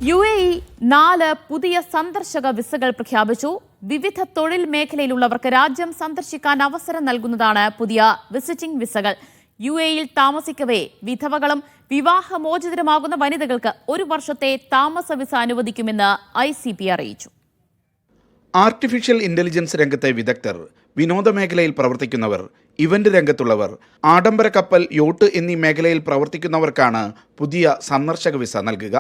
UAE 4 പുതിയ സന്ദർശക വിസകൾ പ്രഖ്യാപിച്ചു. വിവിധ തൊഴിൽ മേഖലയിലുള്ളവർക്ക് രാജ്യം സന്ദർശിക്കാൻ അവസരം നൽകുന്നതാണ് പുതിയ വിസിറ്റിംഗ് വിസകൾ. UAEയിൽ താമസിക്കവേ വിധവകളും വിവാഹമോചിതരുമാകുന്ന വനിതകൾക്ക് 1 വർഷത്തെ താമസ വിസ അനുവദിക്കുമെന്ന് ICP അറിയിച്ചു. ആർട്ടിഫിഷ്യൽ ഇന്റലിജൻസ് രംഗത്തെ വിദഗ്ധർ, വിനോദ മേഖലയിൽ പ്രവർത്തിക്കുന്നവർ, ഇവന്റ് രംഗത്തുള്ളവർ, ആഡംബര കപ്പൽ, യോട്ട് എന്നീ മേഖലയിൽ പ്രവർത്തിക്കുന്നവർക്കാണ് പുതിയ സന്ദർശക വിസ നൽകുക.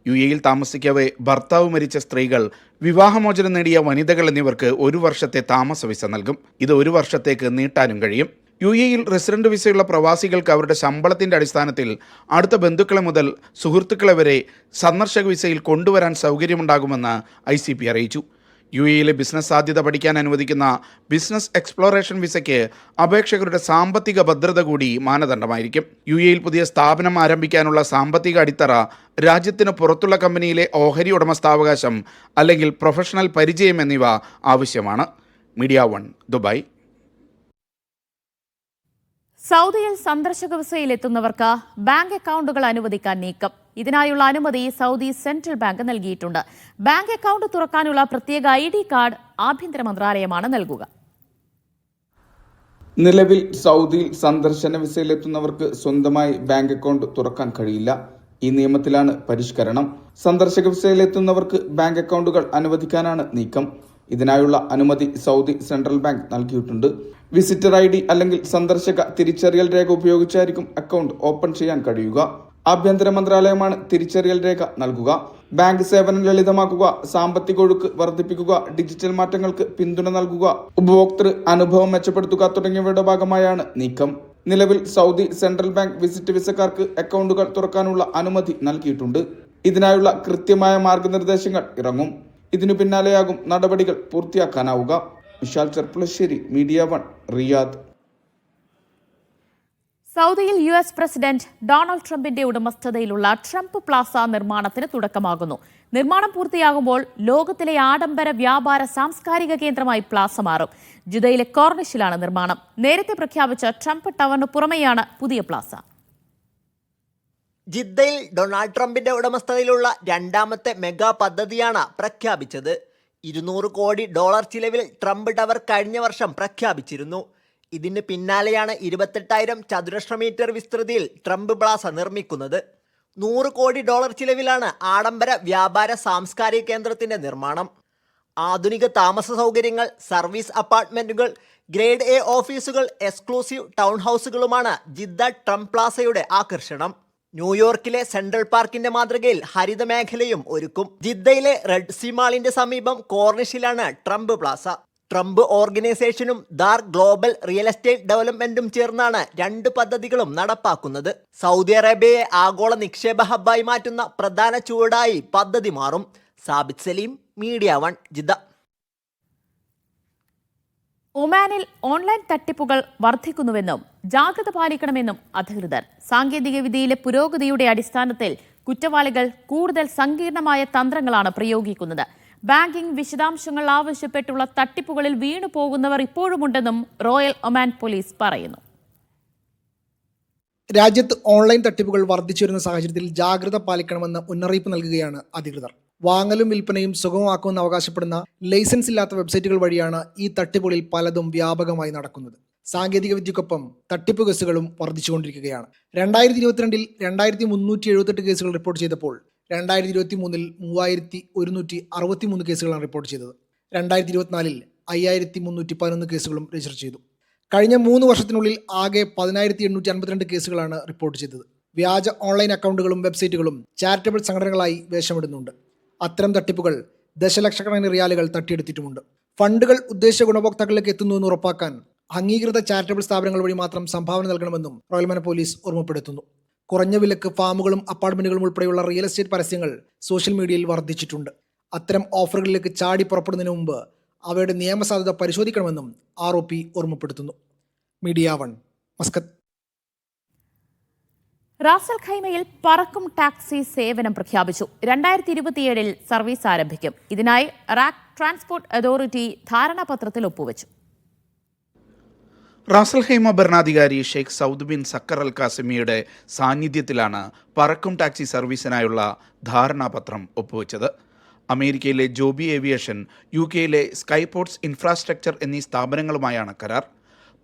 UAEയിൽ താമസിക്കവേ ഭർത്താവ് മരിച്ച സ്ത്രീകൾ, വിവാഹമോചനം നേടിയ വനിതകൾ എന്നിവർക്ക് 1 വർഷത്തെ താമസ വിസ നൽകും. ഇത് 1 വർഷത്തേക്ക് നീട്ടാനും കഴിയും. UAEയിൽ റെസിഡന്റ് വിസയുള്ള പ്രവാസികൾക്ക് അവരുടെ ശമ്പളത്തിന്റെ അടിസ്ഥാനത്തിൽ അടുത്ത ബന്ധുക്കളെ മുതൽ സുഹൃത്തുക്കളെ വരെ സന്ദർശക വിസയിൽ കൊണ്ടുവരാൻ സൗകര്യമുണ്ടാകുമെന്ന് ICP അറിയിച്ചു. UAEയിലെ ബിസിനസ് സാധ്യത പഠിക്കാൻ അനുവദിക്കുന്ന ബിസിനസ് എക്സ്പ്ലോറേഷൻ വിസയ്ക്ക് അപേക്ഷകരുടെ സാമ്പത്തിക ഭദ്രത കൂടി മാനദണ്ഡമായിരിക്കും. UAEയിൽ പുതിയ സ്ഥാപനം ആരംഭിക്കാനുള്ള സാമ്പത്തിക അടിത്തറ, രാജ്യത്തിന് പുറത്തുള്ള കമ്പനിയിലെ ഓഹരി ഉടമസ്ഥാവകാശം അല്ലെങ്കിൽ പ്രൊഫഷണൽ പരിചയം എന്നിവ ആവശ്യമാണ്. Media 1 Dubai. സൗദിയിൽ സന്ദർശക വിസയിലെത്തുന്നവർക്ക് ബാങ്ക് അക്കൗണ്ടുകൾ അനുവദിക്കാൻ നീക്കം. ഇതിനായുള്ള അനുമതി സൗദി സെൻട്രൽ ബാങ്ക് നൽകിയിട്ടുണ്ട്. ബാങ്ക് അക്കൗണ്ട് തുറക്കാനുള്ള പ്രത്യേക ID കാർഡ് ആഭ്യന്തര മന്ത്രാലയമാണ് നൽകുക. നിലവിൽ സൗദിയിൽ സന്ദർശന വിസയിലെത്തുന്നവർക്ക് സ്വന്തമായി ബാങ്ക് അക്കൗണ്ട് തുറക്കാൻ കഴിയില്ല. ഈ നിയമത്തിലാണ് പരിഷ്കരണം. സന്ദർശക വിസയിലെത്തുന്നവർക്ക് ബാങ്ക് അക്കൗണ്ടുകൾ അനുവദിക്കാനാണ് നീക്കം. ഇതിനായുള്ള അനുമതി സൗദി സെൻട്രൽ ബാങ്ക് നൽകിയിട്ടുണ്ട്. വിസിറ്റർ ID അല്ലെങ്കിൽ സന്ദർശക തിരിച്ചറിയൽ രേഖ ഉപയോഗിച്ചായിരിക്കും അക്കൗണ്ട് ഓപ്പൺ ചെയ്യാൻ കഴിയുക. ആഭ്യന്തര മന്ത്രാലയമാണ് തിരിച്ചറിയൽ രേഖ നൽകുക. ബാങ്ക് സേവനം ലളിതമാക്കുക, സാമ്പത്തിക ഒഴുക്ക് വർദ്ധിപ്പിക്കുക, ഡിജിറ്റൽ മാറ്റങ്ങൾക്ക് പിന്തുണ നൽകുക, ഉപഭോക്തൃ അനുഭവം മെച്ചപ്പെടുത്തുക തുടങ്ങിയവയുടെ ഭാഗമായാണ് നീക്കം. നിലവിൽ സൗദി സെൻട്രൽ ബാങ്ക് വിസിറ്റ് വിസക്കാർക്ക് അക്കൗണ്ടുകൾ തുറക്കാനുള്ള അനുമതി നൽകിയിട്ടുണ്ട്. ഇതിനായുള്ള കൃത്യമായ മാർഗനിർദ്ദേശങ്ങൾ ഇറങ്ങും. ഇതിനു പിന്നാലെയാകും നടപടികൾ പൂർത്തിയാക്കാനാവുക. Vishal Cherpulassery, media 1, Riyadh. സൗദിയിൽ US പ്രസിഡന്റ് ഡൊണാൾഡ് ട്രംപിന്റെ ഉടമസ്ഥതയിലുള്ള ട്രംപ് പ്ലാസ നിർമ്മാണത്തിന് തുടക്കമാകുന്നു. നിർമ്മാണം പൂർത്തിയാകുമ്പോൾ ലോകത്തിലെ ആഡംബര വ്യാപാര സാംസ്കാരിക കേന്ദ്രമായി പ്ലാസ മാറും. ജിദ്ദയിലെ കോർണിഷിലാണ് നിർമ്മാണം. നേരത്തെ പ്രഖ്യാപിച്ച ട്രംപ് ടവറിന് പുറമെയാണ് പുതിയ പ്ലാസ. ജിദ്ദയിൽ ഡൊണാൾഡ് ട്രംപിന്റെ ഉടമസ്ഥതയിലുള്ള 2ാമത്തെ മെഗാ പദ്ധതിയാണ് പ്രഖ്യാപിച്ചത്. $200 കോടി ചിലവിൽ ട്രംപ് ടവർ കഴിഞ്ഞ വർഷം പ്രഖ്യാപിച്ചിരുന്നു. ഇതിന് പിന്നാലെയാണ് 28,000 ചതുരശ്ര മീറ്റർ വിസ്തൃതിയിൽ ട്രംപ് പ്ലാസ നിർമ്മിക്കുന്നത്. $100 കോടി ചിലവിലാണ് ആഡംബര വ്യാപാര സാംസ്കാരിക കേന്ദ്രത്തിന്റെ നിർമ്മാണം. ആധുനിക താമസ സൗകര്യങ്ങൾ, സർവീസ് അപ്പാർട്ട്മെന്റുകൾ, ഗ്രേഡ് A ഓഫീസുകൾ, എക്സ്ക്ലൂസീവ് ടൗൺ ഹൗസുകളുമാണ് ജിദ്ദ ട്രംപ് പ്ലാസയുടെ ആകർഷണം. ന്യൂയോർക്കിലെ സെൻട്രൽ പാർക്കിന്റെ മാതൃകയിൽ ഹരിത മേഖലയും ഒരുക്കും. ജിദ്ദയിലെ റെഡ് സീ മാളിന്റെ സമീപം കോർണിഷിലാണ് ട്രംപ് പ്ലാസ. ട്രംപ് ഓർഗനൈസേഷനും ദാർ ഗ്ലോബൽ റിയൽ എസ്റ്റേറ്റ് ഡെവലപ്മെന്റും ചേർന്നാണ് 2 പദ്ധതികളും നടപ്പാക്കുന്നത്. സൗദി അറേബ്യയെ ആഗോള നിക്ഷേപ ഹബ്ബായി മാറ്റുന്ന പ്രധാന ചുവടായി പദ്ധതി മാറും. Sabith Saleem, media 1, Jeddah. ഒമാനിൽ ഓൺലൈൻ തട്ടിപ്പുകൾ വർദ്ധിക്കുന്നുവെന്നും ജാഗ്രത പാലിക്കണമെന്നും അധികൃതർ. സാങ്കേതികവിദ്യയിലെ പുരോഗതിയുടെ അടിസ്ഥാനത്തിൽ കുറ്റവാളികൾ കൂടുതൽ സങ്കീർണമായ തന്ത്രങ്ങളാണ് പ്രയോഗിക്കുന്നത്. ബാങ്കിംഗ് വിശദാംശങ്ങൾ ആവശ്യപ്പെട്ടുള്ള തട്ടിപ്പുകളിൽ വീണു പോകുന്നവർ ഇപ്പോഴുമുണ്ടെന്നും റോയൽ ഒമാൻ പോലീസ് പറയുന്നു. രാജ്യത്ത് ഓൺലൈൻ തട്ടിപ്പുകൾ വർദ്ധിച്ചുവരുന്ന സാഹചര്യത്തിൽ ജാഗ്രത പാലിക്കണമെന്ന് മുന്നറിയിപ്പ് നൽകുകയാണ് അധികൃതർ. വാങ്ങലും വിൽപ്പനയും സുഗമമാക്കുമെന്ന് അവകാശപ്പെടുന്ന ലൈസൻസ് ഇല്ലാത്ത വെബ്സൈറ്റുകൾ വഴിയാണ് ഈ തട്ടിപ്പുകളിൽ പലതും വ്യാപകമായി നടക്കുന്നത്. സാങ്കേതിക വിദ്യക്കൊപ്പം തട്ടിപ്പ് കേസുകളും വർദ്ധിച്ചുകൊണ്ടിരിക്കുകയാണ്. 2022 2378 കേസുകൾ റിപ്പോർട്ട് ചെയ്തപ്പോൾ 2023 3163 കേസുകളാണ് റിപ്പോർട്ട് ചെയ്തത്. 2024 5311 കേസുകളും രജിസ്റ്റർ ചെയ്തു. കഴിഞ്ഞ 3 വർഷത്തിനുള്ളിൽ ആകെ 10,852 കേസുകളാണ് റിപ്പോർട്ട് ചെയ്തത്. വ്യാജ ഓൺലൈൻ അക്കൗണ്ടുകളും വെബ്സൈറ്റുകളും ചാരിറ്റബിൾ സംഘടനകളായി വേഷമിടുന്നുണ്ട്. അത്തരം തട്ടിപ്പുകൾ ദശലക്ഷക്കണക്കിന് റിയാലുകൾ തട്ടിയെടുത്തിട്ടുമുണ്ട്. ഫണ്ടുകൾ ഉദ്ദേശിച്ച ഗുണഭോക്താക്കളിലേക്ക് എത്തുന്നുവെന്ന് ഉറപ്പാക്കാൻ അംഗീകൃത ചാരിറ്റബിൾ സ്ഥാപനങ്ങൾ വഴി മാത്രം സംഭാവന നൽകണമെന്നും റോയൽ ഒമാൻ പോലീസ് ഓർമ്മപ്പെടുത്തുന്നു. കുറഞ്ഞ വിലക്ക് ഫാമുകളും അപ്പാർട്ട്മെന്റുകളും ഉൾപ്പെടെയുള്ള റിയൽ എസ്റ്റേറ്റ് പരസ്യങ്ങൾ സോഷ്യൽ മീഡിയയിൽ വർദ്ധിച്ചിട്ടുണ്ട്. അത്തരം ഓഫറുകളിലേക്ക് ചാടി പുറപ്പെടുന്നതിന് മുമ്പ് അവയുടെ നിയമസാധുത പരിശോധിക്കണമെന്നും ROP ഓർമ്മപ്പെടുത്തുന്നു. Media 1, Muscat. റാസൽ ഖൈമയിൽ പറക്കും ടാക്സി സേവനം പ്രഖ്യാപിച്ചു. 2027 സർവീസ് ആരംഭിക്കും. ഇതിനായി റാക് ട്രാൻസ്പോർട്ട് അതോറിറ്റി ധാരണാപത്രത്തിൽ ഒപ്പുവെച്ചു. റാസൽഹൈമ ഭരണാധികാരി ഷെയ്ഖ് സൗദ് ബിൻ സക്കർ അൽ കാസിമിയുടെ സാന്നിധ്യത്തിലാണ് പറക്കും ടാക്സി സർവീസിനായുള്ള ധാരണാപത്രം ഒപ്പുവെച്ചത്. അമേരിക്കയിലെ ജോബി ഏവിയേഷൻ, UK-യിലെ സ്കൈപോർട്സ് ഇൻഫ്രാസ്ട്രക്ചർ എന്നീ സ്ഥാപനങ്ങളുമായാണ് കരാർ.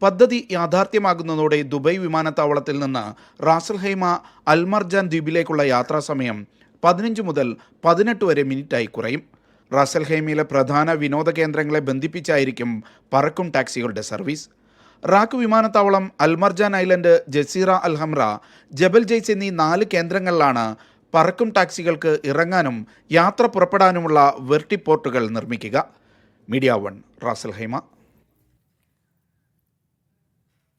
പദ്ധതി യാഥാർത്ഥ്യമാകുന്നതോടെ ദുബൈ വിമാനത്താവളത്തിൽ നിന്ന് റാസൽഹൈമ അൽമർജാൻ ദ്വീപിലേക്കുള്ള യാത്രാസമയം 15 മുതൽ 18 വരെ മിനിറ്റായി കുറയും. റാസൽഹൈമയിലെ പ്രധാന വിനോദ കേന്ദ്രങ്ങളെ ബന്ധിപ്പിച്ചായിരിക്കും പറക്കും ടാക്സികളുടെ സർവീസ്. റാക്ക് വിമാനത്താവളം, അൽമർജാൻ ഐലൻഡ്, ജസീറ അൽഹംറ, ജബൽ ജയ്സ് എന്നീ 4 കേന്ദ്രങ്ങളിലാണ് പറക്കും ടാക്സികൾക്ക് ഇറങ്ങാനും യാത്ര പുറപ്പെടാനുമുള്ള വെർട്ടിപ്പോർട്ടുകൾ നിർമ്മിക്കുക. മീഡിയ 1 റാസൽഹൈമ.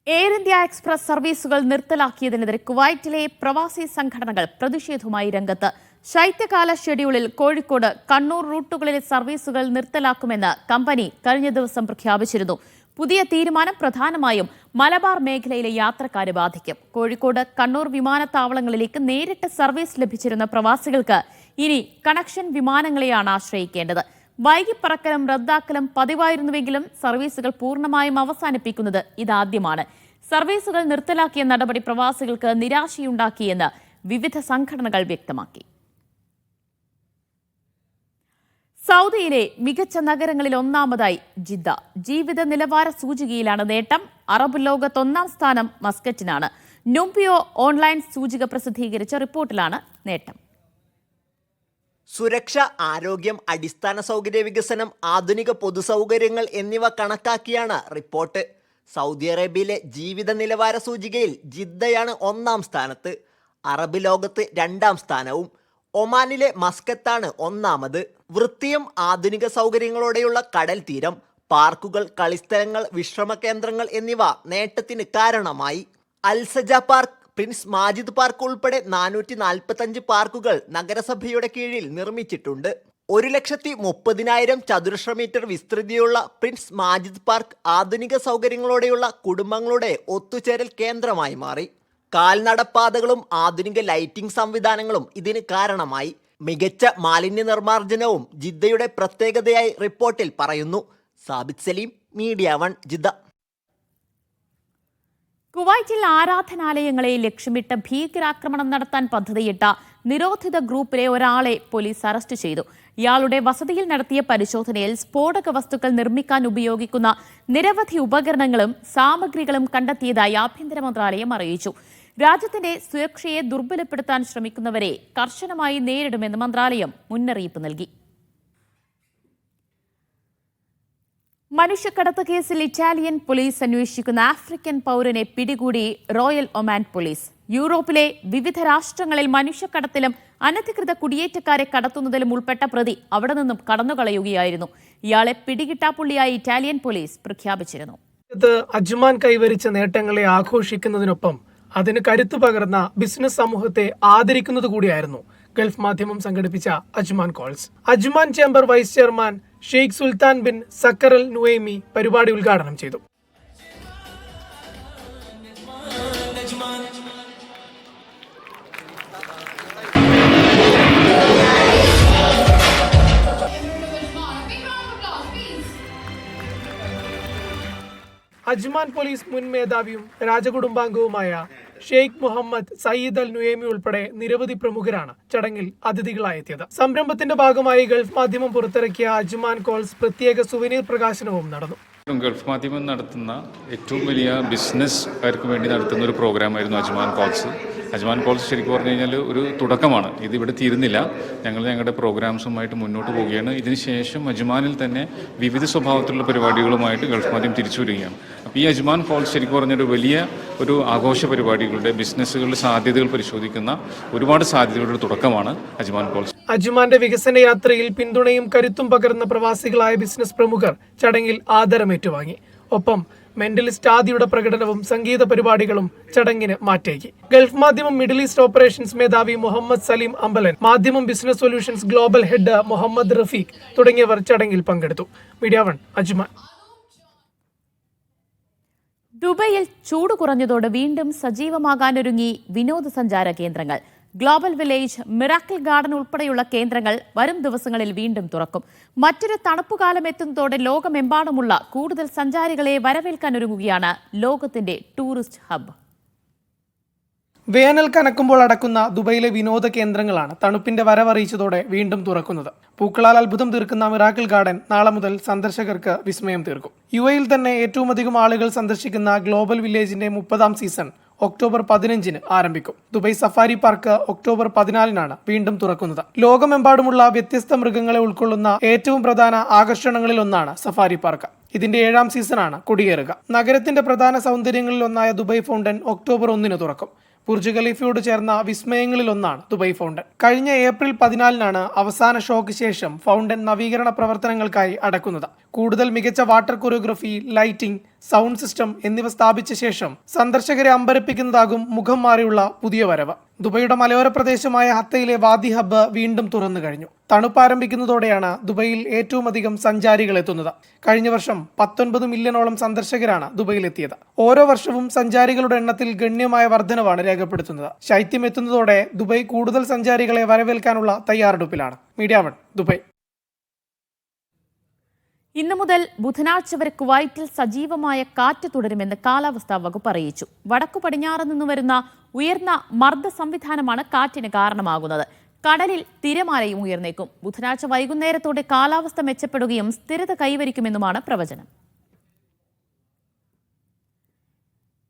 എയർ ഇന്ത്യ എക്സ്പ്രസ് സർവീസുകൾ നിർത്തലാക്കിയതിനെതിരെ കുവൈറ്റിലെ പ്രവാസി സംഘടനകൾ പ്രതിഷേധവുമായി രംഗത്ത്. ശൈത്യകാല ഷെഡ്യൂളിൽ കോഴിക്കോട്, കണ്ണൂർ റൂട്ടുകളിലെ സർവീസുകൾ നിർത്തലാക്കുമെന്ന് കമ്പനി കഴിഞ്ഞ ദിവസം പ്രഖ്യാപിച്ചിരുന്നു. പുതിയ തീരുമാനം പ്രധാനമായും മലബാർ മേഖലയിലെ യാത്രക്കാരെ ബാധിക്കും. കോഴിക്കോട്, കണ്ണൂർ വിമാനത്താവളങ്ങളിലേക്ക് നേരിട്ട് സർവീസ് ലഭിച്ചിരുന്ന പ്രവാസികൾക്ക് ഇനി കണക്ഷൻ വിമാനങ്ങളെയാണ് ആശ്രയിക്കേണ്ടത്. വൈകി പറക്കലും റദ്ദാക്കലും പതിവായിരുന്നുവെങ്കിലും സർവീസുകൾ പൂർണ്ണമായും അവസാനിപ്പിക്കുന്നത് ഇതാദ്യമാണ്. സർവീസുകൾ നിർത്തലാക്കിയ നടപടി പ്രവാസികൾക്ക് നിരാശയുണ്ടാക്കിയെന്ന് വിവിധ സംഘടനകൾ വ്യക്തമാക്കി. സൗദിയിലെ മികച്ച നഗരങ്ങളിൽ ഒന്നാമതായി ജിദ്ദ. ജീവിത നിലവാര സൂചികയിലാണ് നേട്ടം. അറബ് ലോകത്ത് 1-ാം സ്ഥാനം മസ്കറ്റിനാണ്. നുംപിയോ ഓൺലൈൻ സൂചിക പ്രസിദ്ധീകരിച്ച റിപ്പോർട്ടിലാണ് നേട്ടം. സുരക്ഷ, ആരോഗ്യം, അടിസ്ഥാന സൗകര്യ വികസനം, ആധുനിക പൊതുസൗകര്യങ്ങൾ എന്നിവ കണക്കാക്കിയാണ് റിപ്പോർട്ട്. സൗദി അറേബ്യയിലെ ജീവിത നിലവാര സൂചികയിൽ ജിദ്ദയാണ് 1-ാം സ്ഥാനത്ത്. അറബ് ലോകത്ത് 2-ാം സ്ഥാനവും. ഒമാനിലെ മസ്കത്താണ് 1-ാമത്. വൃത്തിയും ആധുനിക സൗകര്യങ്ങളോടെയുള്ള കടൽ തീരം, പാർക്കുകൾ, കളിസ്ഥലങ്ങൾ, വിശ്രമ കേന്ദ്രങ്ങൾ എന്നിവ നേട്ടത്തിന് കാരണമായി. അൽസജ പാർക്ക്, പ്രിൻസ് മാജിദ് പാർക്ക് ഉൾപ്പെടെ 445 പാർക്കുകൾ നഗരസഭയുടെ കീഴിൽ നിർമ്മിച്ചിട്ടുണ്ട്. 1,30,000 ചതുരശ്ര മീറ്റർ വിസ്തൃതിയുള്ള പ്രിൻസ് മാജിദ് പാർക്ക് ആധുനിക സൗകര്യങ്ങളോടെയുള്ള കുടുംബങ്ങളുടെ ഒത്തുചേരൽ കേന്ദ്രമായി മാറി. കാൽനടപ്പാതകളും ആധുനിക ലൈറ്റിംഗ് സംവിധാനങ്ങളും ഇതിന് കാരണമായി. മികച്ച മാലിന്യ നിർമ്മാർജ്ജനവും ജിദ്ദയുടെ പ്രത്യേകതയായി റിപ്പോർട്ടിൽ പറയുന്നു. Sabith Saleem, media 1, Jeddah. കുവൈറ്റിൽ ആരാധനാലയങ്ങളെ ലക്ഷ്യമിട്ട് ഭീകരാക്രമണം നടത്താൻ പദ്ധതിയിട്ട നിരോധിത ഗ്രൂപ്പിലെ ഒരാളെ പോലീസ് അറസ്റ്റ് ചെയ്തു. ഇയാളുടെ വസതിയിൽ നടത്തിയ പരിശോധനയിൽ സ്ഫോടക വസ്തുക്കൾ നിർമ്മിക്കാൻ ഉപയോഗിക്കുന്ന നിരവധി ഉപകരണങ്ങളും സാമഗ്രികളും കണ്ടെത്തിയതായി ആഭ്യന്തര മന്ത്രാലയം അറിയിച്ചു. രാജ്യത്തിന്റെ സുരക്ഷയെ ദുർബലപ്പെടുത്താൻ ശ്രമിക്കുന്നവരെ കർശനമായി നേരിടുമെന്ന് മന്ത്രാലയം മുന്നറിയിപ്പ് നൽകി. മനുഷ്യക്കടത്ത് കേസിൽ ഇറ്റാലിയൻ പോലീസ് അന്വേഷിക്കുന്ന ആഫ്രിക്കൻ പൗരനെ പിടികൂടി റോയൽ ഒമാൻ പോലീസ്. യൂറോപ്പിലെ വിവിധ രാഷ്ട്രങ്ങളിൽ മനുഷ്യക്കടത്തിലും അനധികൃത കുടിയേറ്റക്കാരെ കടത്തുന്നതിലും ഉൾപ്പെട്ട പ്രതി അവിടെ നിന്നും കടന്നുകളയുകയായിരുന്നു. ഇയാളെ പിടികിട്ടാപ്പുള്ളിയായി ഇറ്റാലിയൻ പോലീസ് പ്രഖ്യാപിച്ചിരുന്നു. അജ്മാൻ കൈവരിച്ച നേട്ടങ്ങളെ ആഘോഷിക്കുന്നതിനൊപ്പം അതിന് കരുത്തു പകർന്ന ബിസിനസ് സമൂഹത്തെ ആദരിക്കുന്നത് കൂടിയായിരുന്നു ഗൾഫ് മാധ്യമം സംഘടിപ്പിച്ച Ajman calls. Ajman chamber vice chairman Sheikh Sultan bin Saqr Al Nuaimi പരിപാടി ഉദ്ഘാടനം ചെയ്തു. അജ്മാൻ പോലീസ് മുൻ മേധാവിയും രാജകുടുംബാംഗവുമായ ഷെയ്ഖ് മുഹമ്മദ് സയ്യിദ് അൽ നുയേമി ഉൾപ്പെടെ നിരവധി പ്രമുഖരാണ് ചടങ്ങിൽ അതിഥികളായെത്തിയത്. സംരംഭത്തിന്റെ ഭാഗമായി ഗൾഫ് മാധ്യമം പുറത്തിറക്കിയ അജ്മാൻ കോൾസ് പ്രത്യേക സുവനീർ പ്രകാശനവും നടന്നു. ഗൾഫ് മാധ്യമം നടത്തുന്ന ഏറ്റവും വലിയ ബിസിനസ്സുകാർക്ക് വേണ്ടി നടത്തുന്ന ഒരു പ്രോഗ്രാമായിരുന്നു അജ്മാൻ കോൾസ്. അജ്മാൻ കോൾസ് ശരിക്കും പറഞ്ഞു കഴിഞ്ഞാൽ ഒരു തുടക്കമാണ്. ഇതിവിടെ തീരുന്നില്ല. ഞങ്ങൾ ഞങ്ങളുടെ പ്രോഗ്രാംസുമായിട്ട് മുന്നോട്ട് പോവുകയാണ്. ഇതിനുശേഷം അജ്മാനിൽ തന്നെ വിവിധ സ്വഭാവത്തിലുള്ള പരിപാടികളുമായിട്ട് ഗൾഫ് മാധ്യമം തിരിച്ചു വരികയാണ്. അപ്പോൾ ഈ അജ്മാൻ കോൾസ് ശരിക്കും പറഞ്ഞൊരു വലിയ ഒരു ആഘോഷ പരിപാടികളുടെ ബിസിനസ്സുകളുടെ സാധ്യതകൾ പരിശോധിക്കുന്ന ഒരുപാട് സാധ്യതകളുടെ തുടക്കമാണ് അജ്മാൻ കോൾസ്. അജ്മാന്റെ വികസന യാത്രയിൽ പിന്തുണയും കരുത്തും പകർന്ന പ്രവാസികളായ ബിസിനസ് പ്രമുഖർ ചടങ്ങിൽ ആദരമേറ്റുവാങ്ങി. ഒപ്പം മെന്റലിസ്റ്റ് ആദിയുടെ പ്രകടനവും സംഗീത പരിപാടികളും ചടങ്ങിന് മാറ്റേകി. Gulf Madhyamam Middle East operations മേധാവി Muhammad Saleem Ambalan, Madhyamam business solutions global head Muhammad Rafeeq തുടങ്ങിയവർ ചടങ്ങിൽ പങ്കെടുത്തു. Media 1 Ajman. ദുബൈയിൽ ചൂട് കുറഞ്ഞതോടെ വീണ്ടും സജീവമാകാനൊരുങ്ങി വിനോദസഞ്ചാര കേന്ദ്രങ്ങൾ. ഗ്ലോബൽ വില്ലേജ്, മിറാക്കിൾ ഗാർഡൻ ഉൾപ്പെടെയുള്ള കേന്ദ്രങ്ങൾ വരും ദിവസങ്ങളിൽ വീണ്ടും തുറക്കും. മറ്റൊരു തണുപ്പുകാലം എത്തുന്നതോടെ ലോകമെമ്പാടുമുള്ള കൂടുതൽ സഞ്ചാരികളെ വരവേൽക്കാനൊരുങ്ങുകയാണ് ലോകത്തിന്റെ ടൂറിസ്റ്റ് ഹബ്ബ്. വേനൽ കനക്കുമ്പോൾ അടക്കുന്ന ദുബൈയിലെ വിനോദ കേന്ദ്രങ്ങളാണ് തണുപ്പിന്റെ വരവറിയിച്ചതോടെ വീണ്ടും തുറക്കുന്നത്. പൂക്കളാൽ അത്ഭുതം തീർക്കുന്ന മിറാക്കിൾ ഗാർഡൻ നാളെ മുതൽ സന്ദർശകർക്ക് വിസ്മയം തീർക്കും. UAEയിൽ തന്നെ ഏറ്റവും അധികം ആളുകൾ സന്ദർശിക്കുന്ന ഗ്ലോബൽ വില്ലേജിന്റെ 30ാം സീസൺ ഒക്ടോബർ 15-ന് ആരംഭിക്കും. ദുബൈ സഫാരി പാർക്ക് ഒക്ടോബർ 14-നാണ് വീണ്ടും തുറക്കുന്നത്. ലോകമെമ്പാടുമുള്ള വ്യത്യസ്ത മൃഗങ്ങളെ ഉൾക്കൊള്ളുന്ന ഏറ്റവും പ്രധാന ആകർഷണങ്ങളിൽ ഒന്നാണ് സഫാരി പാർക്ക്. ഇതിന്റെ 7ാം സീസണാണ് കൊടിയേറുക. നഗരത്തിന്റെ പ്രധാന സൗന്ദര്യങ്ങളിൽ ഒന്നായ ദുബൈ ഫൗണ്ടൻ ഒക്ടോബർ 1-ന് തുറക്കും. ബുർജ് ഖലീഫയോട് ചേർന്ന വിസ്മയങ്ങളിൽ ഒന്നാണ് ദുബൈ ഫൗണ്ടൻ. കഴിഞ്ഞ ഏപ്രിൽ 14-നാണ് അവസാന ഷോക്ക് ശേഷം ഫൗണ്ടൻ നവീകരണ പ്രവർത്തനങ്ങൾക്കായി അടക്കുന്നത്. കൂടുതൽ മികച്ച water choreography, lighting, sound system എന്നിവ സ്ഥാപിച്ച ശേഷം സന്ദർശകരെ അമ്പരപ്പിക്കുന്നതാകും മുഖം മാറിയുള്ള പുതിയ വരവ്. ദുബൈയുടെ മലയോര പ്രദേശമായ ഹത്തയിലെ വാദി ഹബ്ബ് വീണ്ടും തുറന്നു കഴിഞ്ഞു. തണുപ്പ് ആരംഭിക്കുന്നതോടെയാണ് ദുബൈയിൽ ഏറ്റവും അധികം സഞ്ചാരികൾ എത്തുന്നത്. കഴിഞ്ഞ വർഷം 19 മില്യണോളം സന്ദർശകരാണ് ദുബൈയിലെത്തിയത്. ഓരോ വർഷവും സഞ്ചാരികളുടെ എണ്ണത്തിൽ ഗണ്യമായ വർധനവാണ് രേഖപ്പെടുത്തുന്നത്. ശൈത്യം എത്തുന്നതോടെ ദുബൈ കൂടുതൽ സഞ്ചാരികളെ വരവേൽക്കാനുള്ള തയ്യാറെടുപ്പിലാണ്. Media 1 Dubai. ഇന്നു മുതൽ ബുധനാഴ്ച വരെ കുവൈറ്റിൽ സജീവമായ കാറ്റ് തുടരുമെന്ന് കാലാവസ്ഥാ വകുപ്പ് അറിയിച്ചു. വടക്കു പടിഞ്ഞാറ് നിന്ന് വരുന്ന ഉയർന്ന മർദ്ദ സംവിധാനമാണ് കാറ്റിന് കാരണമാകുന്നത്. കടലിൽ തിരമാലയും ഉയർന്നേക്കും. ബുധനാഴ്ച വൈകുന്നേരത്തോടെ കാലാവസ്ഥ മെച്ചപ്പെടുകയും സ്ഥിരത കൈവരിക്കുമെന്നുമാണ് പ്രവചനം.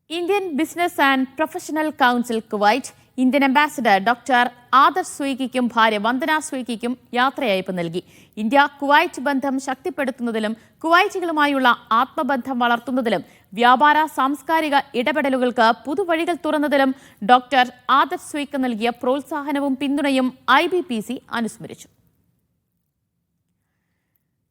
Indian business and professional council Kuwait Indian ambassador doctor Adarsh സ്വീക്കിക്കും ഭാര്യ വന്ദന സ്വീക്കിക്കും യാത്രയയപ്പ് നൽകി. ഇന്ത്യ കുവൈറ്റ് ബന്ധം ശക്തിപ്പെടുത്തുന്നതിലും കുവൈറ്റുകളുമായുള്ള ആത്മബന്ധം വളർത്തുന്നതിലും വ്യാപാര സാംസ്കാരിക ഇടപെടലുകൾക്ക് പുതുവഴികൾ തുറന്നതിലും ഡോക്ടർ ആദർശ് സ്വീക്ക് നൽകിയ പ്രോത്സാഹനവും പിന്തുണയും IBPC അനുസ്മരിച്ചു.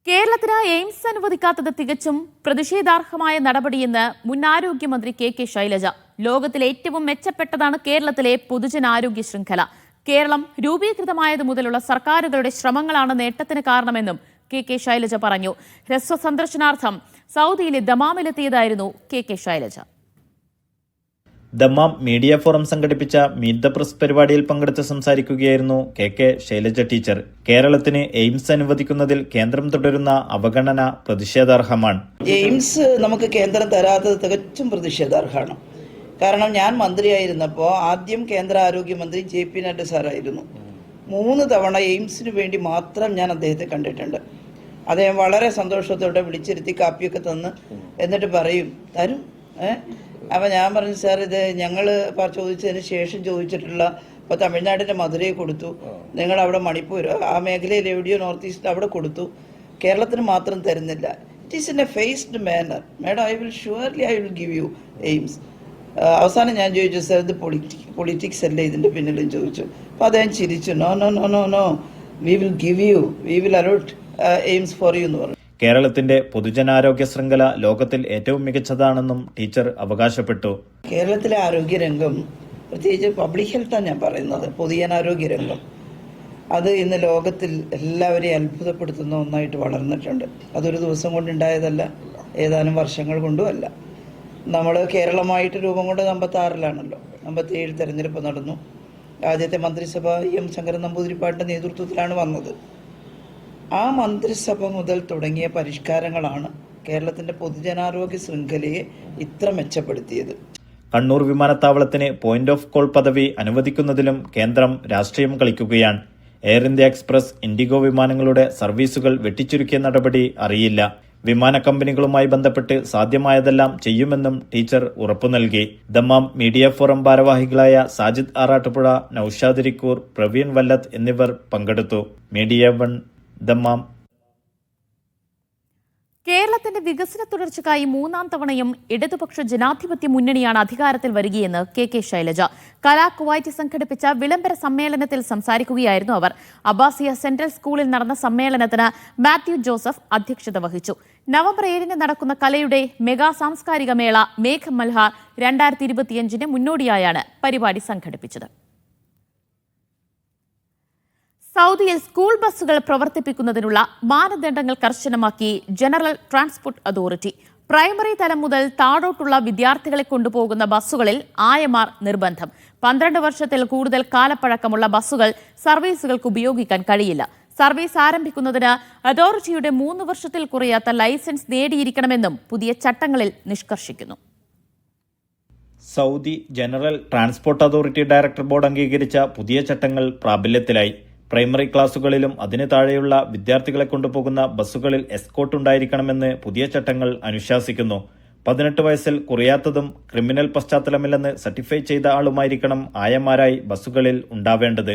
കേരളത്തിന് എയിംസ് അനുവദിക്കാത്തത് തികച്ചും പ്രതിഷേധാർഹമായ നടപടിയെന്ന് മുൻ ആരോഗ്യമന്ത്രി KK ശൈലജ. ലോകത്തിലെ ഏറ്റവും മെച്ചപ്പെട്ടതാണ് കേരളത്തിലെ പൊതുജനാരോഗ്യ ശൃംഖല. കേരളം രൂപീകൃതമായത് മുതലുള്ള സർക്കാരുകളുടെ ശ്രമങ്ങളാണ് നേട്ടത്തിന് കാരണമെന്നും KK ശൈലജ പറഞ്ഞു. ഹ്രസ്വ സന്ദർശനാർത്ഥം സൗദിയിലെ ദമാമിലെത്തിയതായിരുന്നു KK Shailaja. Dammam media forum സംഘടിപ്പിച്ച മീറ്റ് ദ പ്രസ് പരിപാടിയിൽ പങ്കെടുത്ത് സംസാരിക്കുകയായിരുന്നു KK ശൈലജ ടീച്ചർ. കേരളത്തിന് എയിംസ് അനുവദിക്കുന്നതിൽ കേന്ദ്രം തുടരുന്ന അവഗണന പ്രതിഷേധാർഹമാണ്. എയിംസ് നമുക്ക് കേന്ദ്രം തരാത്തത് തികച്ചും പ്രതിഷേധാർഹമാണ്. കാരണം ഞാൻ മന്ത്രിയായിരുന്നപ്പോൾ ആദ്യം കേന്ദ്ര ആരോഗ്യമന്ത്രി JP നഡ്ഡ സാറായിരുന്നു. 3 തവണ എയിംസിന് വേണ്ടി മാത്രം ഞാൻ അദ്ദേഹത്തെ കണ്ടിട്ടുണ്ട്. അദ്ദേഹം വളരെ സന്തോഷത്തോടെ വിളിച്ചിരുത്തി കാപ്പിയൊക്കെ തന്ന് എന്നിട്ട് പറയും തരും. അപ്പോൾ ഞാൻ പറഞ്ഞു സാർ ഇത് ഞങ്ങൾ ചോദിച്ചതിന് ശേഷം ചോദിച്ചിട്ടുള്ള ഇപ്പോൾ തമിഴ്നാടിൻ്റെ മധുരയിൽ കൊടുത്തു, നിങ്ങൾ അവിടെ മണിപ്പൂർ ആ മേഖലയിൽ എവിടെയോ നോർത്ത് ഈസ്റ്റ് അവിടെ കൊടുത്തു, കേരളത്തിന് മാത്രം തരുന്നില്ല. It is in a phased manner. Madam I will give you AIIMS. അവസാനം ഞാൻ ചോദിച്ചു സാർ ഇത് പൊളിറ്റിക്സ് അല്ലേ ഇതിൻ്റെ പിന്നിലും ചോദിച്ചു. അപ്പോൾ അദ്ദേഹം ചിരിച്ചു. No no no no no we will give you, we will allot AIIMS for you എന്ന് പറഞ്ഞു. കേരളത്തിന്റെ പൊതുജനാരോഗ്യ ശൃംഖല ലോകത്തിൽ ഏറ്റവും മികച്ചതാണെന്നും ടീച്ചർ അവകാശപ്പെട്ടു. കേരളത്തിലെ ആരോഗ്യരംഗം, പ്രത്യേകിച്ച് പബ്ലിക് ഹെൽത്താണ് ഞാൻ പറയുന്നത്, പൊതുജനാരോഗ്യ രംഗം, അത് ഇന്ന് ലോകത്തിൽ എല്ലാവരെയും അത്ഭുതപ്പെടുത്തുന്ന ഒന്നായിട്ട് വളർന്നിട്ടുണ്ട്. അതൊരു ദിവസം കൊണ്ടുണ്ടായതല്ല, ഏതാനും വർഷങ്ങൾ കൊണ്ടുമല്ല. നമ്മൾ കേരളമായിട്ട് രൂപം കൊണ്ട് 56-ലാണല്ലോ. 57 തെരഞ്ഞെടുപ്പ് നടന്നു. ആദ്യത്തെ മന്ത്രിസഭ M ശങ്കരൻ നമ്പൂതിരിപ്പാടിൻ്റെ നേതൃത്വത്തിലാണ് വന്നത്. ആ മന്ത്രിസഭ മുതൽ തുടങ്ങിയ പരിഷ്കാരങ്ങളാണ് കേരളത്തിന്റെ പൊതുജനാരോഗ്യ ശൃംഖലയെ ഇത്ര മെച്ചപ്പെടുത്തിയത്. കണ്ണൂർ വിമാനത്താവളത്തിന് പോയിന്റ് ഓഫ് കോൾ പദവി അനുവദിക്കുന്നതിലും കേന്ദ്രം രാഷ്ട്രീയം കളിക്കുകയാണ്. എയർ ഇന്ത്യ എക്സ്പ്രസ്, ഇൻഡിഗോ വിമാനങ്ങളുടെ സർവീസുകൾ വെട്ടിച്ചുരുക്കിയ നടപടി അറിയില്ല. വിമാന കമ്പനികളുമായി ബന്ധപ്പെട്ട് സാധ്യമായതെല്ലാം ചെയ്യുമെന്നും ടീച്ചർ ഉറപ്പു നൽകി. ദമ്മാം മീഡിയ ഫോറം ഭാരവാഹികളായ സാജിദ് ആറാട്ടുപുഴ, നൌഷാദ് ഇരിക്കൂർ, പ്രവീൺ വല്ലത്ത് എന്നിവർ പങ്കെടുത്തു. Media 1 Dammam. കേരളത്തിന്റെ വികസന തുടർച്ചയ്ക്കായി 3ാം തവണയും ഇടതുപക്ഷ ജനാധിപത്യ മുന്നണിയാണ് അധികാരത്തിൽ വരികയെന്ന് KK ശൈലജ. കലാ കുവൈറ്റ് സംഘടിപ്പിച്ച വിളംബര സമ്മേളനത്തിൽ സംസാരിക്കുകയായിരുന്നു അവർ. അബ്ബാസിയ സെൻട്രൽ സ്കൂളിൽ നടന്ന സമ്മേളനത്തിന് മാത്യു ജോസഫ് അധ്യക്ഷത വഹിച്ചു. നവംബർ 7-ന് നടക്കുന്ന കലയുടെ മെഗാ സാംസ്കാരിക മേള മേഘ് മൽഹാർ 2025-ന് മുന്നോടിയായാണ് പരിപാടി സംഘടിപ്പിച്ചത്. സൗദിയിൽ സ്കൂൾ ബസ്സുകൾ പ്രവർത്തിപ്പിക്കുന്നതിനുള്ള മാനദണ്ഡങ്ങൾ കർശനമാക്കി ജനറൽ ട്രാൻസ്പോർട്ട് അതോറിറ്റി. പ്രൈമറി തലം മുതൽ താഴോട്ടുള്ള വിദ്യാർത്ഥികളെ കൊണ്ടുപോകുന്ന ബസ്സുകളിൽ ആയമാർ നിർബന്ധം. 12 വർഷത്തിൽ കൂടുതൽ കാലപ്പഴക്കമുള്ള ബസ്സുകൾ സർവീസുകൾക്ക് ഉപയോഗിക്കാൻ കഴിയില്ല. സർവീസ് ആരംഭിക്കുന്നതിന് അതോറിറ്റിയുടെ 3 വർഷത്തിൽ കുറയാത്ത ലൈസൻസ് നേടിയിരിക്കണമെന്നും പുതിയ ചട്ടങ്ങളിൽ നിഷ്കർഷിക്കുന്നു. Saudi general transport authority director board അംഗീകരിച്ച പുതിയ ചട്ടങ്ങൾ പ്രാബല്യത്തിലായി. പ്രൈമറി ക്ലാസുകളിലും അതിന് താഴെയുള്ള വിദ്യാർത്ഥികളെ കൊണ്ടുപോകുന്ന ബസ്സുകളിൽ എസ്കോർട്ട് ഉണ്ടായിരിക്കണമെന്ന് പുതിയ ചട്ടങ്ങൾ അനുശാസിക്കുന്നു. 18 വയസ്സിൽ കുറയാത്തതും ക്രിമിനൽ പശ്ചാത്തലമില്ലെന്ന് സർട്ടിഫൈ ചെയ്ത ആളുമായിരിക്കണം ആയമാരായി ബസ്സുകളിൽ ഉണ്ടാവേണ്ടത്.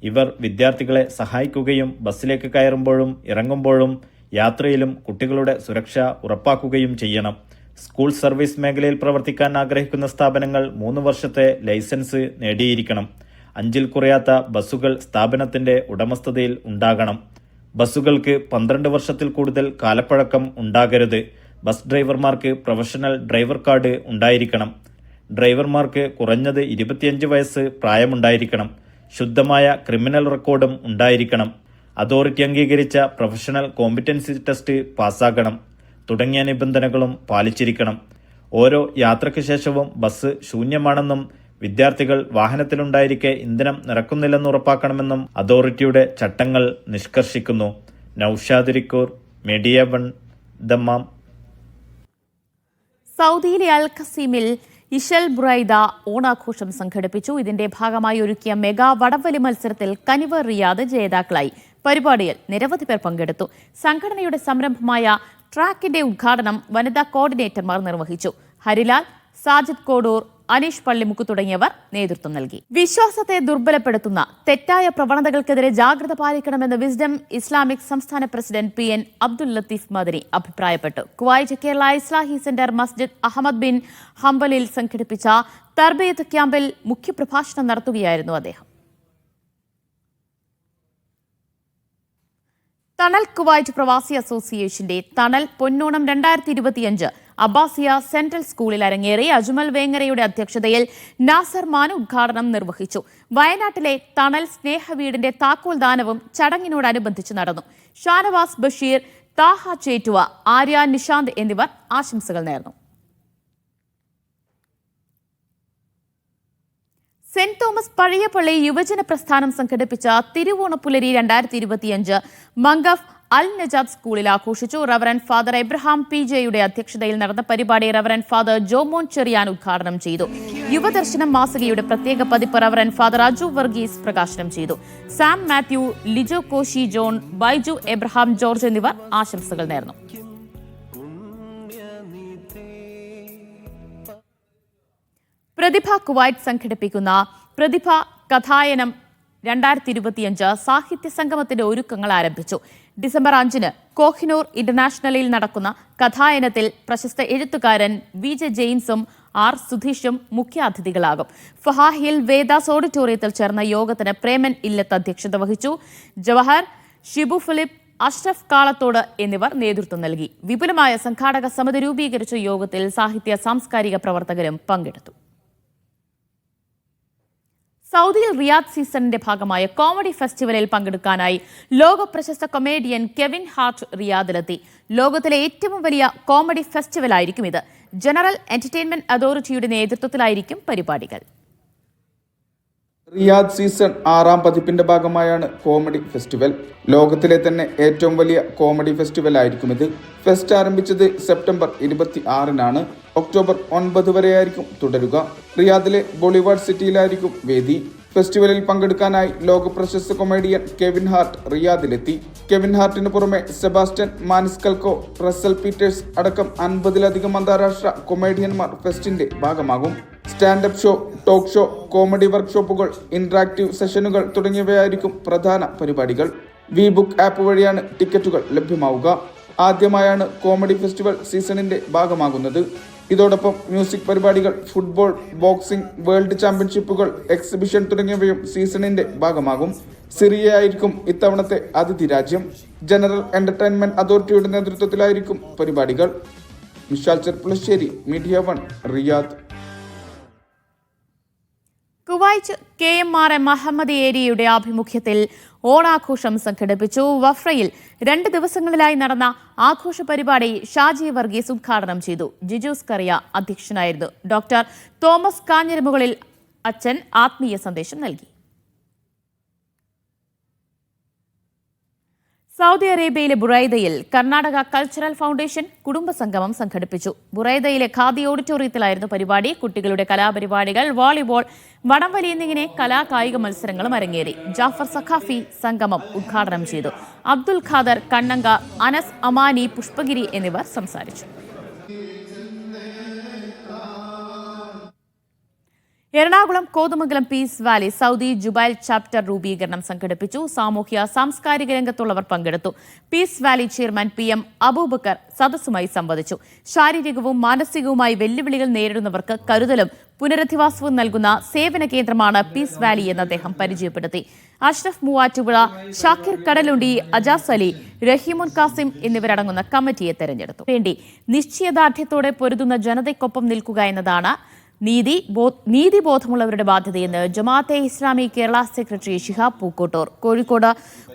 ഇവർ വിദ്യാർത്ഥികളെ സഹായിക്കുകയും ബസ്സിലേക്ക് കയറുമ്പോഴും ഇറങ്ങുമ്പോഴും യാത്രയിലും കുട്ടികളുടെ സുരക്ഷ ഉറപ്പാക്കുകയും ചെയ്യണം. സ്കൂൾ സർവീസ് മേഖലയിൽ പ്രവർത്തിക്കാൻ ആഗ്രഹിക്കുന്ന സ്ഥാപനങ്ങൾ 3 വർഷത്തെ ലൈസൻസ് നേടിയിരിക്കണം. 5ൽ കുറയാത്ത ബസ്സുകൾ സ്ഥാപനത്തിന്റെ ഉടമസ്ഥതയിൽ ഉണ്ടാകണം. ബസ്സുകൾക്ക് 12 വർഷത്തിൽ കൂടുതൽ കാലപ്പഴക്കം ഉണ്ടാകരുത്. ബസ് ഡ്രൈവർമാർക്ക് പ്രൊഫഷണൽ ഡ്രൈവർ കാർഡ് ഉണ്ടായിരിക്കണം. ഡ്രൈവർമാർക്ക് കുറഞ്ഞത് 25 വയസ്സ് പ്രായമുണ്ടായിരിക്കണം. ശുദ്ധമായ ക്രിമിനൽ റെക്കോർഡും ഉണ്ടായിരിക്കണം. അതോറിറ്റി അംഗീകരിച്ച പ്രൊഫഷണൽ കോമ്പിറ്റൻസി ടെസ്റ്റ് പാസ്സാകണം. തുടങ്ങിയ നിബന്ധനകളും പാലിച്ചിരിക്കണം. ഓരോ യാത്രയ്ക്ക് ശേഷവും ബസ് ശൂന്യമാണെന്നും വിദ്യാർത്ഥികൾ വാഹനത്തിലുണ്ടായിരിക്കെ ഇന്ധനം നിറക്കുന്നില്ലെന്ന് ഉറപ്പാക്കണമെന്നും അതോറിറ്റിയുടെ ചട്ടങ്ങൾ നിഷ്കർഷിക്കുന്നു. Naushad റിക്കൂർ, media 1, Dammam. സൗദിയിലെ അൽ ഖസീമിൽ ഇഷൽ ബുറൈദ ഓണാഘോഷം സംഘടിപ്പിച്ചു. ഇതിന്റെ ഭാഗമായി ഒരുക്കിയ മെഗാ വടംവലി മത്സരത്തിൽ കനിവർ റിയാദ് ജേതാക്കളായി. പരിപാടിയിൽ നിരവധി പേർ പങ്കെടുത്തു. സംഘടനയുടെ സംരംഭമായ ട്രാക്കിന്റെ ഉദ്ഘാടനം വനിതാ കോർഡിനേറ്റർമാർ നിർവഹിച്ചു. ഹരിലാൽ, സാജിദ് കോഡൂർ, അനീഷ് പള്ളിമുക്ക് തുടങ്ങിയവർ നേതൃത്വം നൽകി. വിശ്വാസത്തെ ദുർബലപ്പെടുത്തുന്ന തെറ്റായ പ്രവണതകൾക്കെതിരെ ജാഗ്രത പാലിക്കണമെന്ന് വിസ്ഡം ഇസ്ലാമിക് സംസ്ഥാന പ്രസിഡന്റ് PN അബ്ദുൽ ലത്തീഫ് മദനി അഭിപ്രായപ്പെട്ടു. കുവൈറ്റ് കേരള ഇസ്ലാഹി സെന്റർ മസ്ജിദ് അഹമ്മദ് ബിൻ ഹംബലിൽ സംഘടിപ്പിച്ച തർബിയത്ത് ക്യാമ്പിൽ മുഖ്യപ്രഭാഷണം നടത്തുകയായിരുന്നു അദ്ദേഹം. തണൽ കുവൈറ്റ് പ്രവാസി അസോസിയേഷന്റെ തണൽ പൊന്നോണം 2025 അബ്ബാസിയ സെൻട്രൽ സ്കൂളിൽ അരങ്ങേറി. അജ്മൽ വേങ്ങരയുടെ അധ്യക്ഷതയിൽ നാസർ മാൻ ഉദ്ഘാടനം നിർവഹിച്ചു. വയനാട്ടിലെ തണൽ സ്നേഹവീടിന്റെ താക്കോൽ ദാനവും ചടങ്ങിനോടനുബന്ധിച്ച് നടന്നു. ഷാനവാസ് ബഷീർ, താഹ ചേറ്റുവ, ആര്യ നിഷാന്ത് എന്നിവർ ആശംസകൾ നേർന്നു. സെന്റ് തോമസ് പഴയപള്ളി യുവജന പ്രസ്ഥാനം സംഘടിപ്പിച്ച തിരുവോണപ്പുലരി 2025 മംഗഫ് അൽ നജാദ് സ്കൂളിൽ ആഘോഷിച്ചു. റവറന്റ് ഫാദർ എബ്രഹാം PJയുടെ അധ്യക്ഷതയിൽ നടന്ന പരിപാടി റവറന്റ് ഫാദർ ജോമോൻ ചെറിയാൻ ഉദ്ഘാടനം ചെയ്തു. യുവദർശനം മാസികയുടെ പ്രത്യേക പതിപ്പ് റവറന്റ് ഫാദർ അജു വർഗീസ് പ്രകാശനം ചെയ്തു. Sam Mathew, Lijo Koshy John, Baiju Abraham George എന്നിവർ ആശംസകൾ നേർന്നു. പ്രതിഭ കുവൈറ്റ് സംഘടിപ്പിക്കുന്ന പ്രതിഭ കഥായനം 2025 സാഹിത്യ സംഗമത്തിന്റെ ഒരുക്കങ്ങൾ ആരംഭിച്ചു. ഡിസംബർ 5-ന് കോഹിനൂർ ഇന്റർനാഷണലിൽ നടക്കുന്ന കഥായനത്തിൽ പ്രശസ്ത എഴുത്തുകാരൻ VJ ജെയിംസും R സുധീഷും മുഖ്യാതിഥികളാകും. ഫഹാഹിൽ വേദാസ് ഓഡിറ്റോറിയത്തിൽ ചേർന്ന യോഗത്തിന് പ്രേമൻ ഇല്ലത്ത് അധ്യക്ഷത വഹിച്ചു. ജവഹർ, ഷിബു ഫിലിപ്പ്, അഷ്റഫ് കാളത്തോട് എന്നിവർ നേതൃത്വം നൽകി. വിപുലമായ സംഘാടക സമിതി രൂപീകരിച്ച യോഗത്തിൽ സാഹിത്യ സാംസ്കാരിക പ്രവർത്തകരും പങ്കെടുത്തു. സൗദിയിൽ റിയാദ് സീസണിന്റെ ഭാഗമായ കോമഡി ഫെസ്റ്റിവലിൽ പങ്കെടുക്കാനായി ലോക പ്രശസ്ത കൊമേഡിയൻ കെവിൻ ഹാർട്ട് റിയാദിലെത്തി. ലോകത്തിലെ ഏറ്റവും വലിയ കോമഡി ഫെസ്റ്റിവലായിരിക്കും ഇത്. ജനറൽ എന്റർടൈൻമെന്റ് അതോറിറ്റിയുടെ നേതൃത്വത്തിലായിരിക്കും പരിപാടികൾ. റിയാദ് സീസൺ 6ാം പതിപ്പിന്റെ ഭാഗമായാണ് കോമഡി ഫെസ്റ്റിവൽ. ലോകത്തിലെ തന്നെ ഏറ്റവും വലിയ കോമഡി ഫെസ്റ്റിവൽ ആയിരിക്കും ഇത്. ഫെസ്റ്റ് ആരംഭിച്ചത് സെപ്റ്റംബർ 26-നാണ്. ഒക്ടോബർ 9 വരെയായിരിക്കും തുടരുക. റിയാദിലെ ബോളിവുഡ് സിറ്റിയിലായിരിക്കും വേദി. ഫെസ്റ്റിവലിൽ പങ്കെടുക്കാനായി ലോക പ്രശസ്ത കൊമേഡിയൻ കെവിൻ ഹാർട്ട് റിയാദിലെത്തി. കെവിൻ ഹാർട്ടിന് പുറമെ സെബാസ്റ്റ്യൻ മാനിസ്കൽക്കോ, റസൽ പീറ്റേഴ്സ് അടക്കം 50-ലധികം അന്താരാഷ്ട്ര കൊമേഡിയന്മാർ ഫെസ്റ്റിന്റെ ഭാഗമാകും. Standup show, talk show, comedy വർക്ക്ഷോപ്പുകൾ, ഇന്ററാക്റ്റീവ് സെഷനുകൾ തുടങ്ങിയവയായിരിക്കും പ്രധാന പരിപാടികൾ. ബുക്ക് ആപ്പ് വഴിയാണ് ടിക്കറ്റുകൾ ലഭ്യമാവുക. ആദ്യമായാണ് കോമഡി ഫെസ്റ്റിവൽ സീസണിന്റെ ഭാഗമാകുന്നത്. ഇതോടൊപ്പം മ്യൂസിക് പരിപാടികൾ, ഫുട്ബോൾ, ബോക്സിംഗ്, വേൾഡ് ചാമ്പ്യൻഷിപ്പുകൾ, എക്സിബിഷൻ തുടങ്ങിയവയും സീസണിന്റെ ഭാഗമാകും. സിറിയയായിരിക്കും ഇത്തവണത്തെ അതിഥി രാജ്യം. ജനറൽ എന്റർടൈൻമെന്റ് അതോറിറ്റിയുടെ നേതൃത്വത്തിലായിരിക്കും പരിപാടികൾ. Vishal Cherpulassery, media 1, Riyadh. Kuwait KMRM Ahmad ഏരിയയുടെ ആഭിമുഖ്യത്തിൽ ഓണാഘോഷം സംഘടിപ്പിച്ചു. വഫ്രയിൽ 2 ദിവസങ്ങളിലായി നടന്ന ആഘോഷ പരിപാടി ഷാജി വർഗീസ് ഉദ്ഘാടനം ചെയ്തു. ജിജൂസ് കറിയ അധ്യക്ഷനായിരുന്നു. ഡോക്ടർ തോമസ് കാഞ്ഞിരമുകളിൽ അച്ഛൻ ആത്മീയ സന്ദേശം നൽകി. സൗദി അറേബ്യയിലെ ബുറൈദയിൽ കർണാടക കൾച്ചറൽ ഫൗണ്ടേഷൻ കുടുംബസംഗമം സംഘടിപ്പിച്ചു. ബുറൈദയിലെ ഖാദി ഓഡിറ്റോറിയത്തിലായിരുന്നു പരിപാടി. കുട്ടികളുടെ കലാപരിപാടികൾ, വോളിബോൾ, വടംവലി എന്നിങ്ങനെ കലാകായിക മത്സരങ്ങളും അരങ്ങേറി. ജാഫർ സഖാഫി സംഗമം ഉദ്ഘാടനം ചെയ്തു. അബ്ദുൽ ഖാദർ കണ്ണങ്ക, അനസ് അമാനി, പുഷ്പഗിരി എന്നിവർ സംസാരിച്ചു. Ernakulam Kothamangalam Peace Valley Saudi Jubail chapter രൂപീകരണം സംഘടിപ്പിച്ചു. സാമൂഹ്യ സാംസ്കാരിക രംഗത്തുള്ളവർ പങ്കെടുത്തു. Peace Valley chairman PM Aboobacker സദസ്സുമായി സംവദിച്ചു. ശാരീരികവും മാനസികവുമായി വെല്ലുവിളികൾ നേരിടുന്നവർക്ക് കരുതലും പുനരധിവാസവും നൽകുന്ന സേവന കേന്ദ്രമാണ് പീസ് വാലി എന്ന് അദ്ദേഹം പരിചയപ്പെടുത്തി. അഷ്റഫ് മൂവാറ്റുപുഴ, ഷാക്കിർ കടലുണ്ടി, അജാസ് അലി, റഹീമുൻ കാസിം എന്നിവരടങ്ങുന്ന കമ്മിറ്റിയെ തെരഞ്ഞെടുത്തു. വേണ്ടി നിശ്ചയദാർഢ്യത്തോടെ പൊരുതുന്ന ജനതയ്ക്കൊപ്പം നിൽക്കുക എന്നതാണ് നീതിബോധമുള്ളവരുടെ ബാധ്യതയെന്ന് ജമാഅത്തെ ഇസ്ലാമി കേരള സെക്രട്ടറി ശിഹാബ് പൂക്കോട്ടൂർ. കോഴിക്കോട്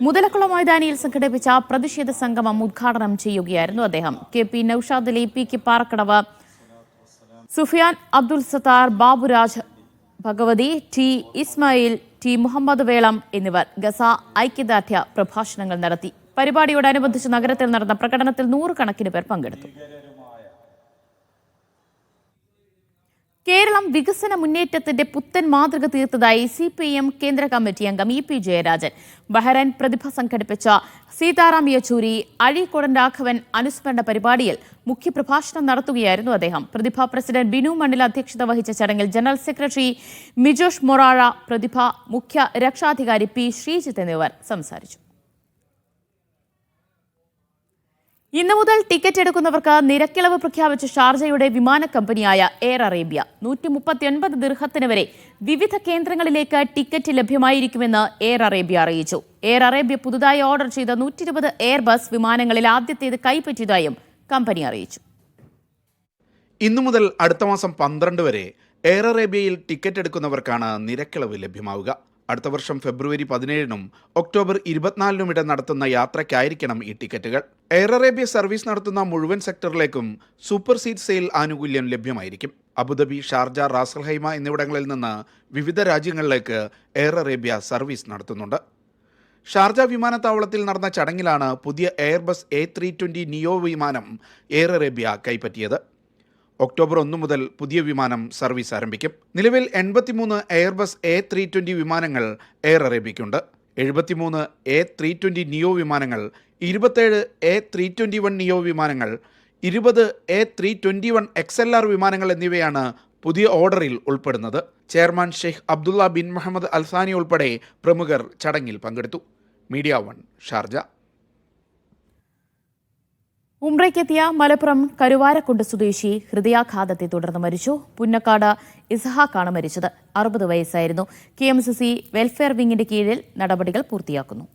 മുതലക്കുളം മൈതാനിയിൽ സംഘടിപ്പിച്ച പ്രതിഷേധ സംഗമം ഉദ്ഘാടനം ചെയ്യുകയായിരുന്നു അദ്ദേഹം. KP Naushad Ali, PK Parakkadavu, Sufyan Abdul Sattar, Baburaj Bhagavathi, T Ismail, T Muhammad വേളം എന്നിവർ ഗസ ഐക്യദാർഢ്യ പ്രഭാഷണങ്ങൾ നടത്തി. പരിപാടിയോടനുബന്ധിച്ച് നഗരത്തിൽ നടന്ന പ്രകടനത്തിൽ 100 കണക്കിന് പേർ പങ്കെടുത്തു. കേരളം വികസന മുന്നേറ്റത്തിന്റെ പുത്തൻ മാതൃക തീർത്തതായി CPIM കേന്ദ്ര കമ്മിറ്റി അംഗം EP ജയരാജൻ. ബഹ്റൈൻ പ്രതിഭ സംഘടിപ്പിച്ച സീതാറാം യെച്ചൂരി, അഴീക്കോടൻ രാഘവൻ അനുസ്മരണ പരിപാടിയിൽ മുഖ്യപ്രഭാഷണം നടത്തുകയായിരുന്നു അദ്ദേഹം. പ്രതിഭ പ്രസിഡന്റ് ബിനു മണ്ണിൽ അധ്യക്ഷത വഹിച്ച ചടങ്ങിൽ ജനറൽ സെക്രട്ടറി മിജോഷ് മൊറാഴ, പ്രതിഭ മുഖ്യ രക്ഷാധികാരി P ശ്രീജിത്ത് എന്നിവർ സംസാരിച്ചു. ഇന്നു മുതൽ ടിക്കറ്റ് എടുക്കുന്നവർക്ക് നിരക്കിളവ് പ്രഖ്യാപിച്ച ഷാർജയുടെ വിമാന കമ്പനിയായ എയർ അറേബ്യ 139 ദിർഹത്തിന് വരെ വിവിധ കേന്ദ്രങ്ങളിലേക്ക് ടിക്കറ്റ് ലഭ്യമായിരിക്കുമെന്ന് എയർ അറേബ്യ അറിയിച്ചു. എയർ അറേബ്യ പുതുതായി ഓർഡർ ചെയ്ത 120 എയർബസ് വിമാനങ്ങളിൽ ആദ്യത്തേത് കൈപ്പറ്റിയതായും കമ്പനി അറിയിച്ചു. ഇന്നു മുതൽ അടുത്ത മാസം 12 വരെ എയർ അറേബ്യയിൽ ടിക്കറ്റ് എടുക്കുന്നവർക്കാണ് നിരക്കിളവ് ലഭ്യമാവുക. അടുത്ത വർഷം ഫെബ്രുവരി 17-നും ഒക്ടോബർ 24-നും ഇടയിൽ നടത്തുന്ന യാത്രയ്ക്കായിരിക്കണം ഈ ടിക്കറ്റുകൾ. എയർ അറേബ്യ സർവീസ് നടത്തുന്ന മുഴുവൻ സെക്ടറിലേക്കും സൂപ്പർ സീറ്റ് സെയിൽ ആനുകൂല്യം ലഭ്യമായിരിക്കും. അബുദാബി, ഷാർജ, റാസൽ ഹൈമ എന്നിവിടങ്ങളിൽ നിന്ന് വിവിധ രാജ്യങ്ങളിലേക്ക് എയർ അറേബ്യ സർവീസ് നടത്തുന്നുണ്ട്. ഷാർജ വിമാനത്താവളത്തിൽ നടന്ന ചടങ്ങിലാണ് പുതിയ എയർബസ് A320 നിയോ വിമാനം എയർ അറേബ്യ കൈപ്പറ്റിയത്. ഒക്ടോബർ 1 മുതൽ പുതിയ വിമാനം സർവീസ് ആരംഭിക്കും. നിലവിൽ 83 എയർബസ് A320 വിമാനങ്ങൾ എയർ അറേബ്യയ്ക്കുണ്ട്. 73 A320 നിയോ വിമാനങ്ങൾ, 27 A321 നിയോ വിമാനങ്ങൾ, 20 A321 XLR വിമാനങ്ങൾ എന്നിവയാണ് പുതിയ ഓർഡറിൽ ഉൾപ്പെടുന്നത്. Chairman Sheikh Abdullah bin Muhammad Al Thani ഉൾപ്പെടെ പ്രമുഖർ ചടങ്ങിൽ പങ്കെടുത്തു. Media 1 Sharjah. ഉംറയ്ക്കെത്തിയ മലപ്പുറം കരുവാരക്കുണ്ട് സ്വദേശി ഹൃദയാഘാതത്തെ തുടർന്ന് മരിച്ചു. പുന്നക്കാട് ഇസ്ഹാഖാണ് മരിച്ചത്. 60 വയസ്സായിരുന്നു. KMCC വെൽഫെയർ വിങ്ങിന്റെ കീഴിൽ നടപടികൾ പൂർത്തിയാക്കുന്നു.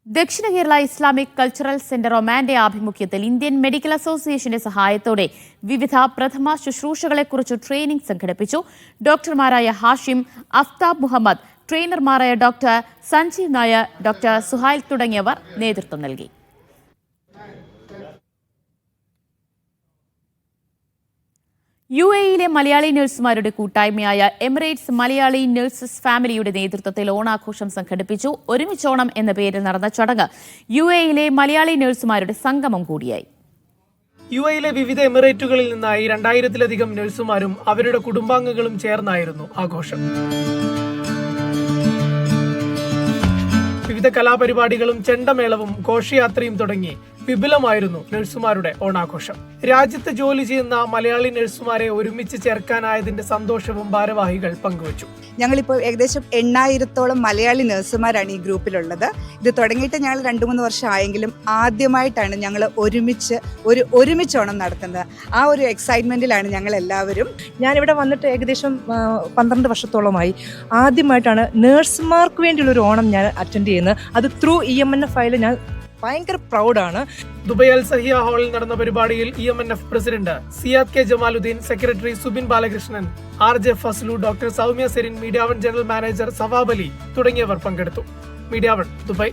ദക്ഷിണ കേരള ഇസ്ലാമിക് കൾച്ചറൽ സെന്റർ ഒമാന്റെ ആഭിമുഖ്യത്തിൽ ഇന്ത്യൻ മെഡിക്കൽ അസോസിയേഷന്റെ സഹായത്തോടെ വിവിധ പ്രഥമ ശുശ്രൂഷകളെക്കുറിച്ച് ട്രെയിനിംഗ് സംഘടിപ്പിച്ചു. ഡോക്ടർമാരായ ഹാഷിം, അഫ്താബ് മുഹമ്മദ്, ട്രെയിനർമാരായ ഡോക്ടർ സഞ്ജീവ് നായർ, ഡോക്ടർ സുഹൈൽ തുടങ്ങിയവർ നേതൃത്വം നൽകി. UAE-യിലെ മലയാളി നഴ്സുമാരുടെ കൂട്ടായ്മയായ എമിറേറ്റ്സ് മലയാളി നഴ്സസ് ഫാമിലിയുടെ നേതൃത്വത്തിൽ ഓണാഘോഷം സംഘടിപ്പിച്ചു. ഒരുമിച്ചോണം എന്ന പേരിൽ നടന്ന ചടങ്ങ് UAE-യിലെ മലയാളി നഴ്സുമാരുടെ സംഗമം കൂടിയായി. UAE-യിലെ വിവിധ എമിറേറ്റുകളിൽ നിന്നായി 2000-ലധികം നഴ്സുമാരും അവരുടെ കുടുംബാംഗങ്ങളും ചേർന്നായിരുന്നു ആഘോഷം. വിവിധ കലാപരിപാടികളും ചെണ്ടമേളവും ഘോഷയാത്രയും തുടങ്ങി വിപുലമായിരുന്നു നഴ്സുമാരുടെ ഓണാഘോഷം. രാജ്യത്ത് ജോലി ചെയ്യുന്ന മലയാളി നഴ്സുമാരെ ഒരുമിച്ച് ചേർക്കാനായതിന്റെ സന്തോഷവും ഭാരവാഹികൾ പങ്കുവച്ചു. ഞങ്ങളിപ്പോൾ ഏകദേശം 8000-ഓളം മലയാളി നഴ്സുമാരാണ് ഈ ഗ്രൂപ്പിലുള്ളത്. ഇത് തുടങ്ങിയിട്ട് ഞങ്ങൾ 2-3 വർഷം ആയെങ്കിലും ആദ്യമായിട്ടാണ് ഞങ്ങൾ ഒരുമിച്ചോണം നടത്തുന്നത്. ആ ഒരു എക്സൈറ്റ്മെന്റിലാണ് ഞങ്ങൾ എല്ലാവരും. ഞാനിവിടെ വന്നിട്ട് ഏകദേശം 12 വർഷത്തോളമായി. ആദ്യമായിട്ടാണ് നഴ്സുമാർക്ക് വേണ്ടിയുള്ളൊരു ഓണം ഞാൻ അറ്റൻഡ് ചെയ്യുന്നത്. അത് ത്രൂ EMNF ആയാലും ഞാൻ ഭയങ്കര പ്രൗഡാണ്. ദുബൈ അൽ സഹിയ ഹാളിൽ നടന്ന പരിപാടിയിൽ EMNF president Siyad K Jamaluddin, secretary Subin Balakrishnan, RJ Faslu, doctor Soumya Serin, media 1 general manager Sawab Ali തുടങ്ങിയവർ പങ്കെടുത്തു. Media 1 Dubai.